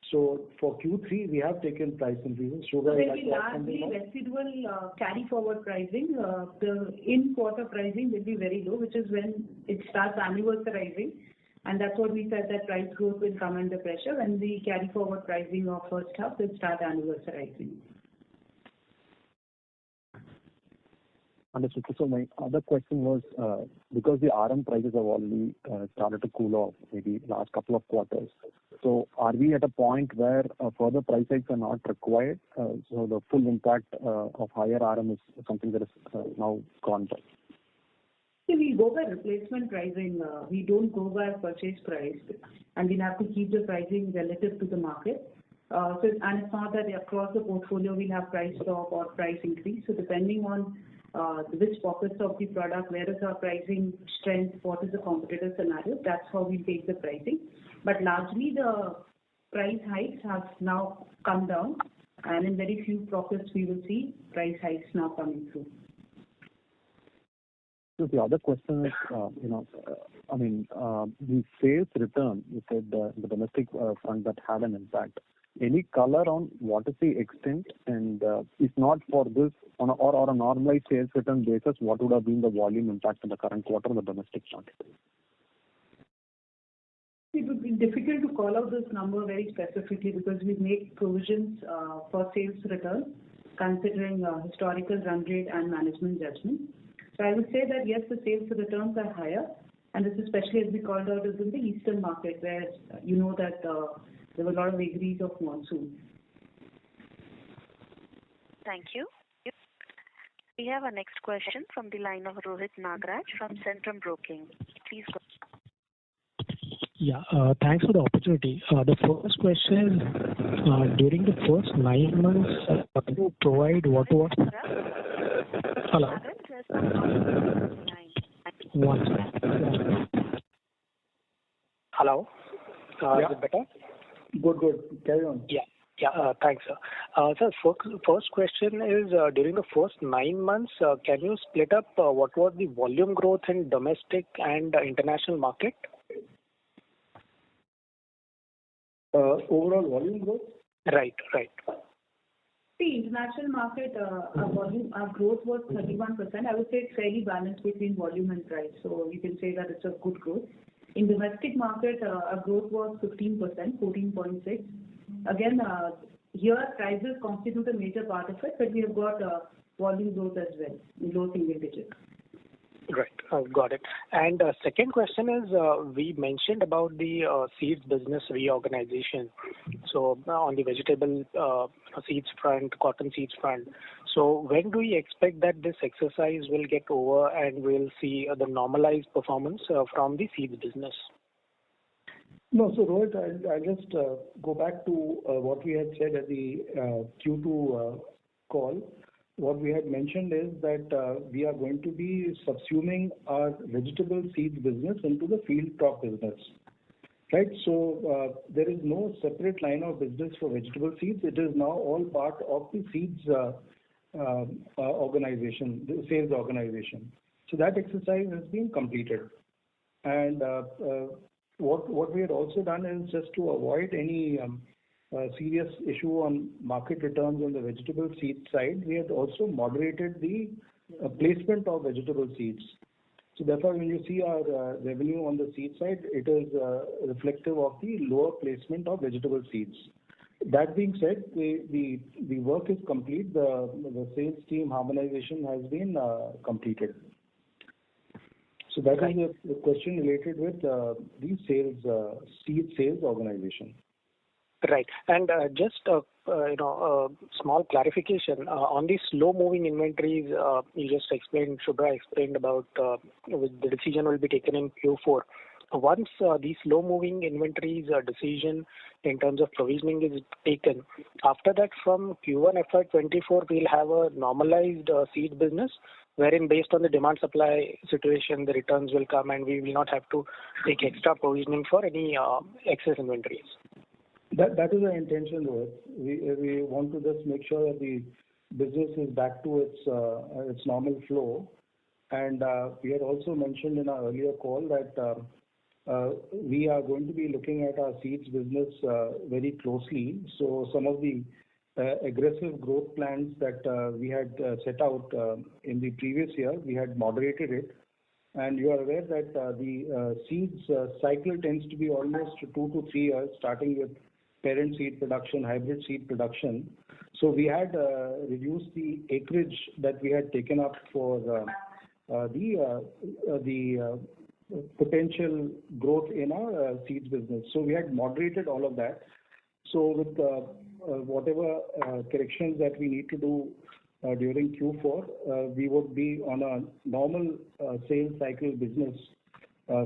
So for Q3, we have taken price increases. So there will be largely residual carry forward pricing. The in-quarter pricing will be very low, which is when it starts anniversarizing. And that's what we said, that price growth will come under pressure when the carry forward pricing of first half will start anniversarizing. Understood. So my other question was, because the RM prices have already started to cool off maybe last couple of quarters, so are we at a point where further price hikes are not required? So the full impact of higher RM is something that is now gone by? See, we go by replacement pricing. We don't go by purchase price, and we'll have to keep the pricing relative to the market. And it's not that across the portfolio we'll have price drop or price increase. So depending on which pockets of the product, where is our pricing strength, what is the competitive scenario, that's how we take the pricing. But largely the price hikes have now come down, and in very few pockets we will see price hikes now coming through. So the other question is, the sales return, you said the domestic front that had an impact. Any color on what is the extent, and if not for this, on a normalized sales return basis, what would have been the volume impact in the current quarter on the domestic front? It would be difficult to call out this number very specifically because we make provisions for sales return considering historical run rate and management judgment. So I would say that yes, the sales returns are higher, and this especially as we called out is in the eastern market where you know that there were a lot of vagaries of monsoon. Thank you. We have our next question from the line of Rohit Nagraj from Centrum Broking. Please go. Yeah, thanks for the opportunity. The first question is, during the first 9 months, can you provide what was... Hello? One second. Hello? Is it better? Good. Carry on. Yeah. Thanks, sir. Sir, first question is, during the first 9 months, can you split up what was the volume growth in domestic and international market? Overall volume growth? Right. The international market, our growth was 31%. I would say it's fairly balanced between volume and price. So you can say that it's a good growth. In domestic market, our growth was 15%, 14.6. Again, here prices constitute a major part of it, but we have got volume growth as well, in low single digits. Right, got it. And second question is, we mentioned about the seeds business reorganization. So on the vegetable seeds front, cotton seeds front. So when do we expect that this exercise will get over and we'll see the normalized performance from the seeds business? No, so Rohit, I'll just go back to what we had said at the Q2 call. What we had mentioned is that we are going to be subsuming our vegetable seeds business into the field crop business. Right? So there is no separate line of business for vegetable seeds. It is now all part of the seeds organization, the sales organization. So that exercise has been completed. And what we had also done is just to avoid any serious issue on market returns on the vegetable seed side, we had also moderated the placement of vegetable seeds. So therefore, when you see our revenue on the seed side, it is reflective of the lower placement of vegetable seeds. That being said, the work is complete. The sales team harmonization has been completed. So that is a question related with the seed sales organization. Right. And just small clarification on these slow-moving inventories. You just explained, Shubhra explained about the decision will be taken in Q4. Once these slow-moving inventories decision in terms of provisioning is taken, after that from Q1 FY24 we'll have a normalized seed business, wherein based on the demand-supply situation, the returns will come and we will not have to take extra provisioning for any excess inventories. That is the intention, Rohit. We want to just make sure that the business is back to its normal flow. And we had also mentioned in our earlier call that we are going to be looking at our seeds business very closely. So some of the aggressive growth plans that we had set out in the previous year, we had moderated it. And you are aware that the seeds cycle tends to be almost 2 to 3 years, starting with parent seed production, hybrid seed production. So we had reduced the acreage that we had taken up for the potential growth in our seeds business. So we had moderated all of that. So with whatever corrections that we need to do during Q4, we would be on a normal sales cycle business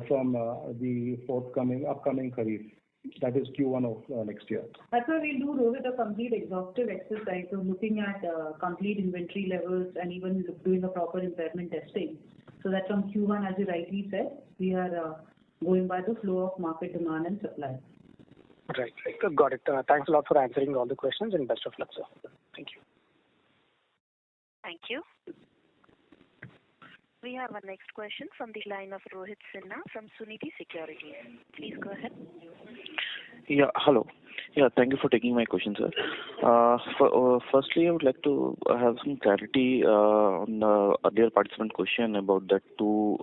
from the upcoming Kharif. That is Q1 of next year. That's why we'll do, Rohit, a complete exhaustive exercise of looking at complete inventory levels and even doing a proper impairment testing. So that from Q1, as you rightly said, we are going by the flow of market demand and supply. Right. Got it. Thanks a lot for answering all the questions and best of luck, sir. Thank you. Thank you. We have our next question from the line of Rohit Sinha from Sunidhi Securities. Please go ahead. Yeah, hello. Yeah, thank you for taking my question, sir. Firstly, I would like to have some clarity on the earlier participant question about that two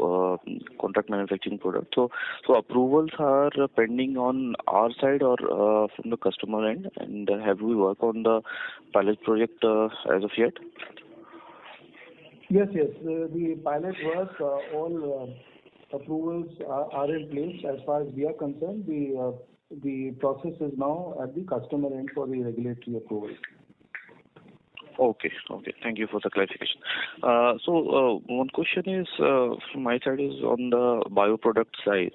contract manufacturing products. So approvals are pending on our side or from the customer end, and have we worked on the pilot project as of yet? Yes. The pilot work, all approvals are in place. As far as we are concerned, the process is now at the customer end for the regulatory approval. Okay. Thank you for the clarification. So one question is from my side is on the bioproduct side.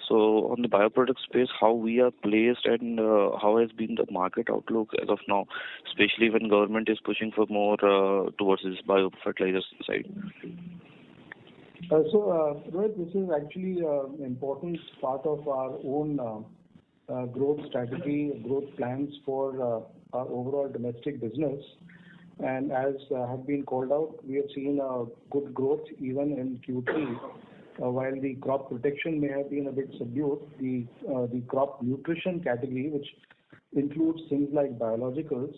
So on the bioproduct space, how we are placed and how has been the market outlook as of now, especially when government is pushing for more towards this biofertilizer side. Rohit, this is actually an important part of our own growth strategy, growth plans for our overall domestic business. And as have been called out, we have seen a good growth even in Q3. While the crop protection may have been a bit subdued, the crop nutrition category, which includes things like biologicals,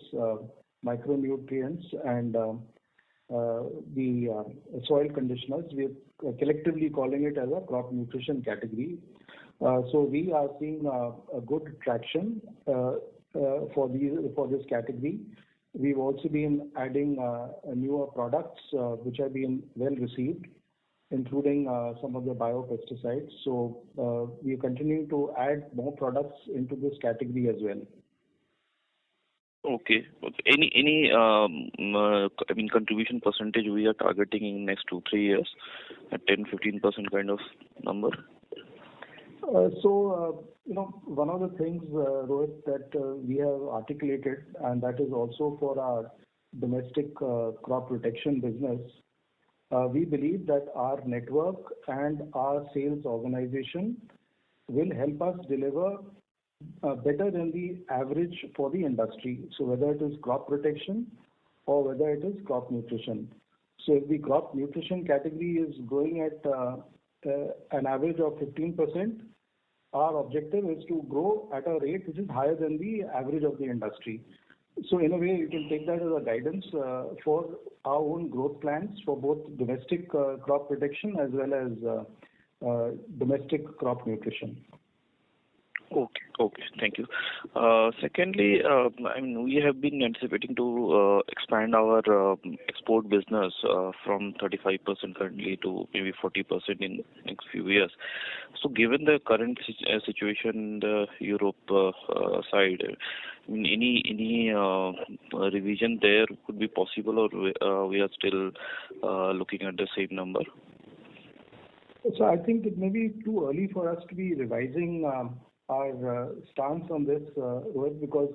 micronutrients, and the soil conditioners, we are collectively calling it as a crop nutrition category. So we are seeing a good traction for this category. We've also been adding newer products which have been well received, including some of the biopesticides. So we are continuing to add more products into this category as well. Okay. Any contribution percentage we are targeting in next 2-3 years, a 10-15% kind of number? One of the things, Rohit, that we have articulated, and that is also for our domestic crop protection business, we believe that our network and our sales organization will help us deliver better than the average for the industry. So whether it is crop protection or whether it is crop nutrition. So if the crop nutrition category is growing at an average of 15%, our objective is to grow at a rate which is higher than the average of the industry. So in a way, you can take that as a guidance for our own growth plans for both domestic crop protection as well as domestic crop nutrition. Okay. Thank you. Secondly, we have been anticipating to expand our export business from 35% currently to maybe 40% in next few years. So, given the current situation in the Europe side, any revision there could be possible, or we are still looking at the same number? So I think it may be too early for us to be revising our stance on this, Rohit, because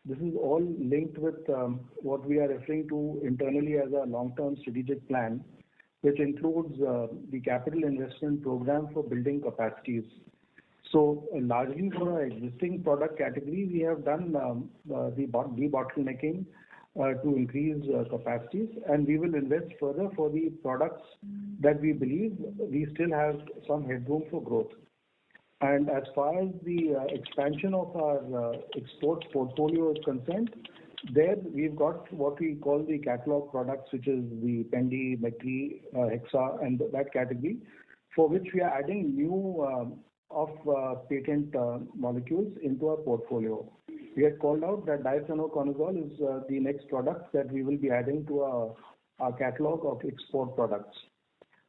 this is all linked with what we are referring to internally as a long-term strategic plan, which includes the capital investment program for building capacities. So largely for our existing product category, we have done the debottlenecking to increase capacities, and we will invest further for the products that we believe we still have some headroom for growth. And as far as the expansion of our exports portfolio is concerned, there we've got what we call the catalog products, which is the Pendi, Metri, Hexa, and that category, for which we are adding new patent molecules into our portfolio. We had called out that difenoconazole is the next product that we will be adding to our catalog of export products.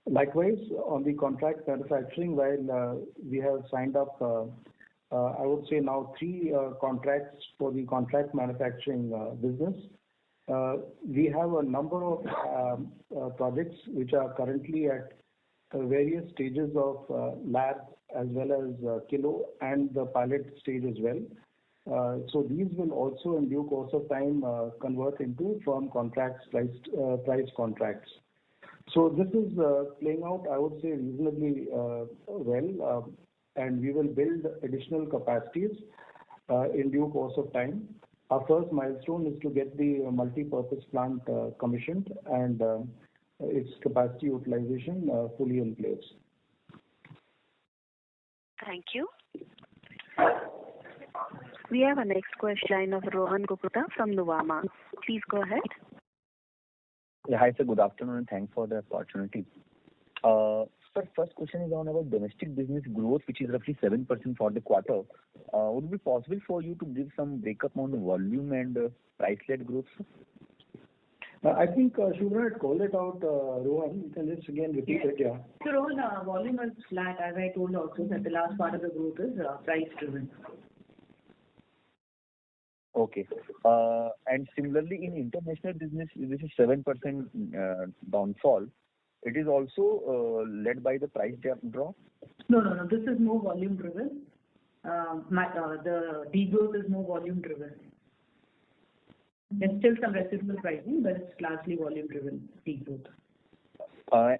Likewise, on the contract manufacturing, while we have signed up, I would say now 3 contracts for the contract manufacturing business. We have a number of projects which are currently at various stages of lab as well as kilo and the pilot stage as well. So these will also in due course of time convert into firm contracts, price contracts. So this is playing out, I would say, reasonably well, and we will build additional capacities in due course of time. Our first milestone is to get the multi-purpose plant commissioned and its capacity utilization fully in place. Thank you. We have a next question of Rohan Gupta from Nuvama. Please go ahead. Yeah, hi sir, good afternoon and thanks for the opportunity. Sir, first question is on our domestic business growth, which is roughly 7% for the quarter. Would it be possible for you to give some breakup on the volume and price-led growth, sir? I think Shubhra had called it out, Rohan. You can just again repeat it, yeah. So Rohan, volume is flat, as I told also that the last part of the growth is price-driven. Okay. And similarly, in international business, this is 7% downfall. It is also led by the price drop? No. This is more volume-driven. The degrowth is more volume-driven. There's still some residual pricing, but it's largely volume-driven degrowth.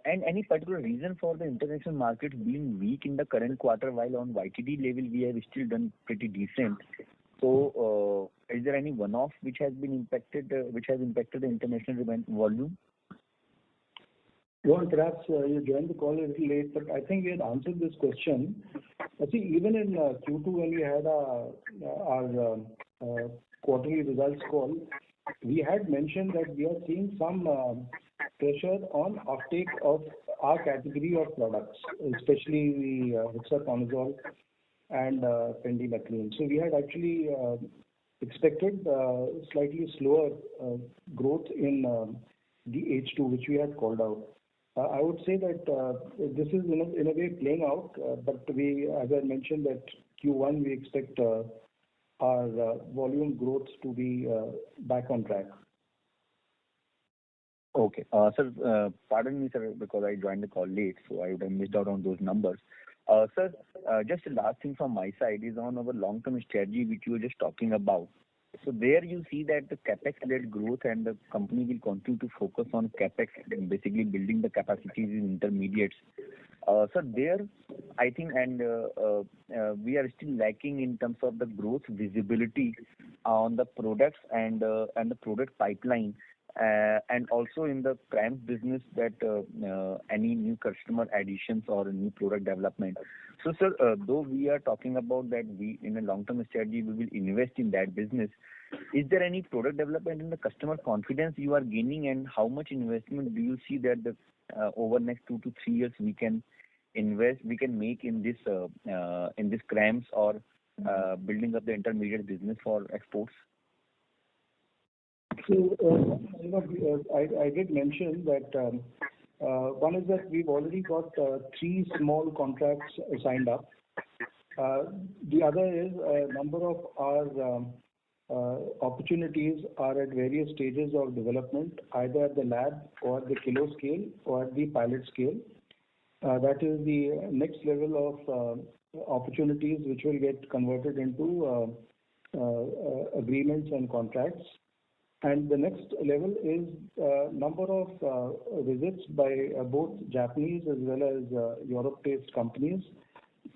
And any particular reason for the international markets being weak in the current quarter, while on YTD level we have still done pretty decent? So, is there any one-off which has impacted the international volume? Rohan, perhaps you joined the call a little late, but I think we had answered this question. See, even in Q2 when we had our quarterly results call, we had mentioned that we are seeing some pressure on uptake of our category of products, especially the hexaconazole and pendimethalin. So we had actually expected slightly slower growth in the H2, which we had called out. I would say that this is in a way playing out, but we, as I mentioned, that Q1 we expect our volume growth to be back on track. Okay. Sir, pardon me, sir, because I joined the call late, so I would have missed out on those numbers. Sir, just the last thing from my side is on our long-term strategy, which you were just talking about. So there you see that the capex-led growth and the company will continue to focus on capex and basically building the capacities in intermediates. So there, I think, and we are still lacking in terms of the growth visibility on the products and the product pipeline. And also in the CRAMS business that any new customer additions or new product development. So sir, though we are talking about that we in a long-term strategy we will invest in that business, is there any product development in the customer confidence you are gaining, and how much investment do you see that the over next 2 to 3 years we can make in this CRAMS or building up the intermediate business for exports? So, I did mention that one is that we've already got 3 small contracts signed up. The other is a number of our opportunities are at various stages of development, either at the lab or at the kilo scale or at the pilot scale. That is the next level of opportunities which will get converted into agreements and contracts. And the next level is number of visits by both Japanese as well as Europe-based companies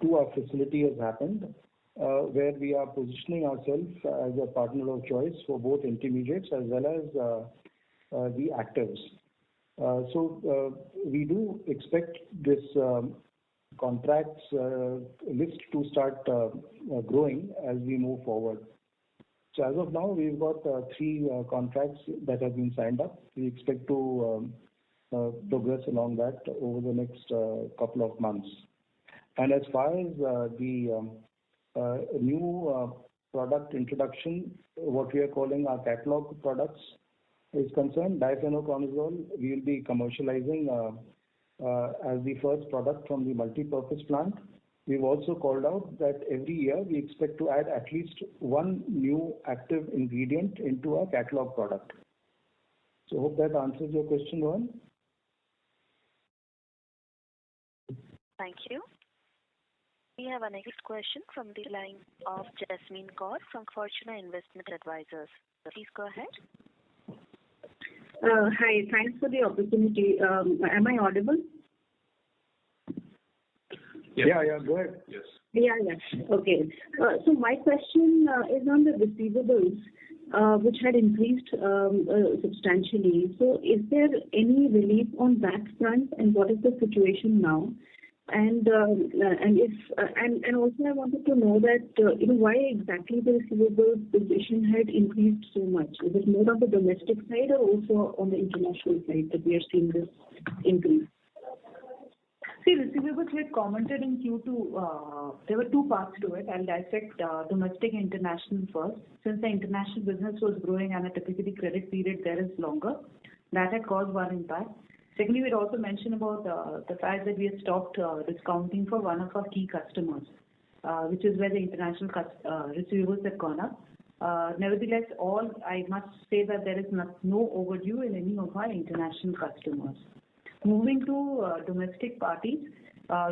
to our facility has happened, where we are positioning ourselves as a partner of choice for both intermediates as well as the actives. So we do expect this contracts list to start growing as we move forward. So as of now, we've got 3 contracts that have been signed up. We expect to progress along that over the next couple of months. And as far as the new product introduction, what we are calling our catalog products, is concerned, diphenhconazole, we will be commercializing as the first product from the multi-purpose plant. We've also called out that every year we expect to add at least 1 new active ingredient into our catalog product. So hope that answers your question, Rohan. Thank you. We have our next question from the line of Jasmine Kaur from Fortuna Investment Advisors. Please go ahead. Hi, thanks for the opportunity. Am I audible? Yes. Yeah, go ahead. Yes. Yeah. Okay. So my question is on the receivables, which had increased substantially. So is there any relief on that front, and what is the situation now? And also I wanted to know that why exactly the receivables position had increased so much. Is it more on the domestic side or also on the international side that we are seeing this increase? See, receivables we had commented in Q2, there were 2 parts to it. I'll dissect domestic and international first. Since the international business was growing and a typically credit period there is longer, that had caused one impact. Secondly, we had also mentioned about the fact that we had stopped discounting for one of our key customers, which is where the international receivables have gone up. Nevertheless, I must say that there is no overdue in any of our international customers. Moving to domestic parties,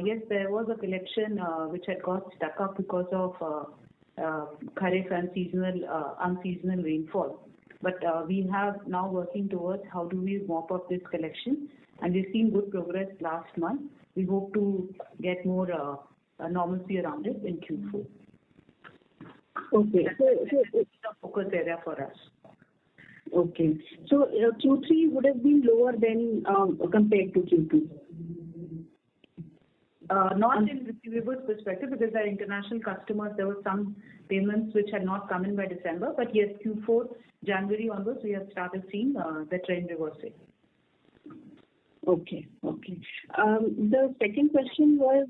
yes, there was a collection which had got stuck up because of kharif and unseasonal rainfall. But we have now working towards how do we mop up this collection, and we've seen good progress last month. We hope to get more normalcy around it in Q4. Okay, so it's a focus area for us. Okay. So Q3 would have been lower than compared to Q2? Not in receivables perspective, because our international customers, there were some payments which had not come in by December. But yes, Q4, January onwards, we have started seeing the trend reversing. Okay. The second question was,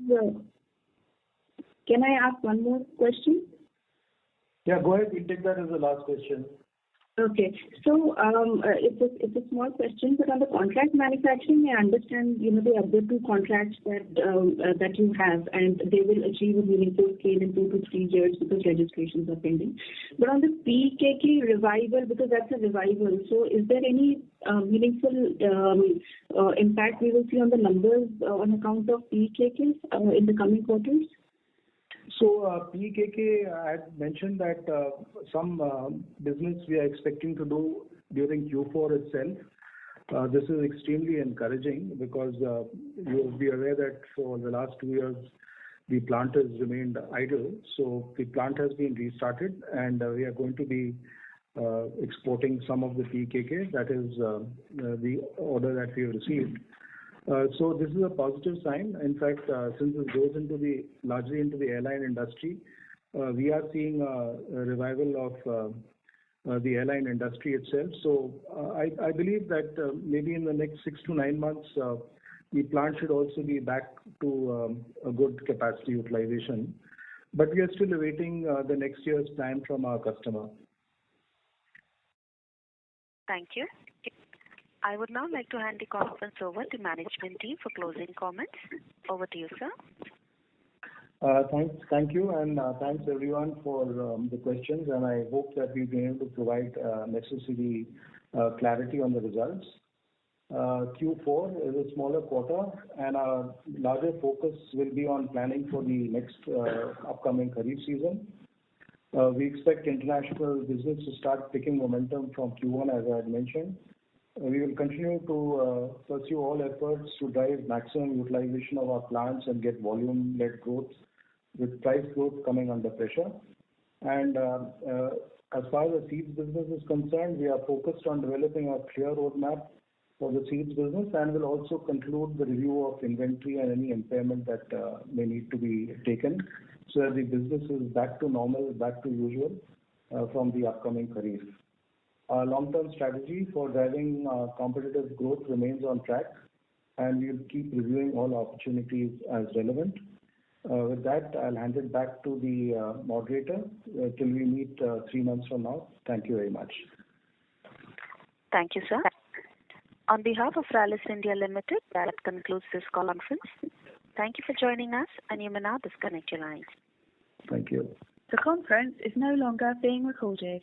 can I ask one more question? Yeah, go ahead. We'll take that as the last question. Okay. So it's a small question, but on the contract manufacturing, I understand the other 2 contracts that you have, and they will achieve a meaningful scale in 2 to 3 years because registrations are pending. But on the PKK revival, because that's a revival, so is there any meaningful impact we will see on the numbers on account of PKK in the coming quarters? So PKK, I had mentioned that some business we are expecting to do during Q4 itself. This is extremely encouraging because you will be aware that for the last 2 years the plant has remained idle. So the plant has been restarted, and we are going to be exporting some of the PKK. That is the order that we have received. So this is a positive sign. In fact, since it goes largely into the airline industry, we are seeing a revival of the airline industry itself. So I believe that maybe in the next 6 to 9 months, the plant should also be back to a good capacity utilization. but we are still awaiting the next year's plan from our customer. Thank you. I would now like to hand the conference over to management team for closing comments. Over to you, sir. Thank you, and thanks everyone for the questions, and I hope that we've been able to provide necessary clarity on the results. Q4 is a smaller quarter, and our larger focus will be on planning for the next upcoming Kharif season. We expect international business to start picking momentum from Q1, as I had mentioned. We will continue to pursue all efforts to drive maximum utilization of our plants and get volume-led growth, with price growth coming under pressure. And as far as the seeds business is concerned, we are focused on developing a clear roadmap for the seeds business, and will also conclude the review of inventory and any impairment that may need to be taken, so that the business is back to normal, back to usual from the upcoming Kharif. Our long-term strategy for driving competitive growth remains on track, and we'll keep reviewing all opportunities as relevant. With that, I'll hand it back to the moderator till we meet 3 months from now. Thank you very much. Thank you, sir. On behalf of Rallis India Limited, that concludes this conference. Thank you for joining us, and you may now disconnect your lines. Thank you. The conference is no longer being recorded.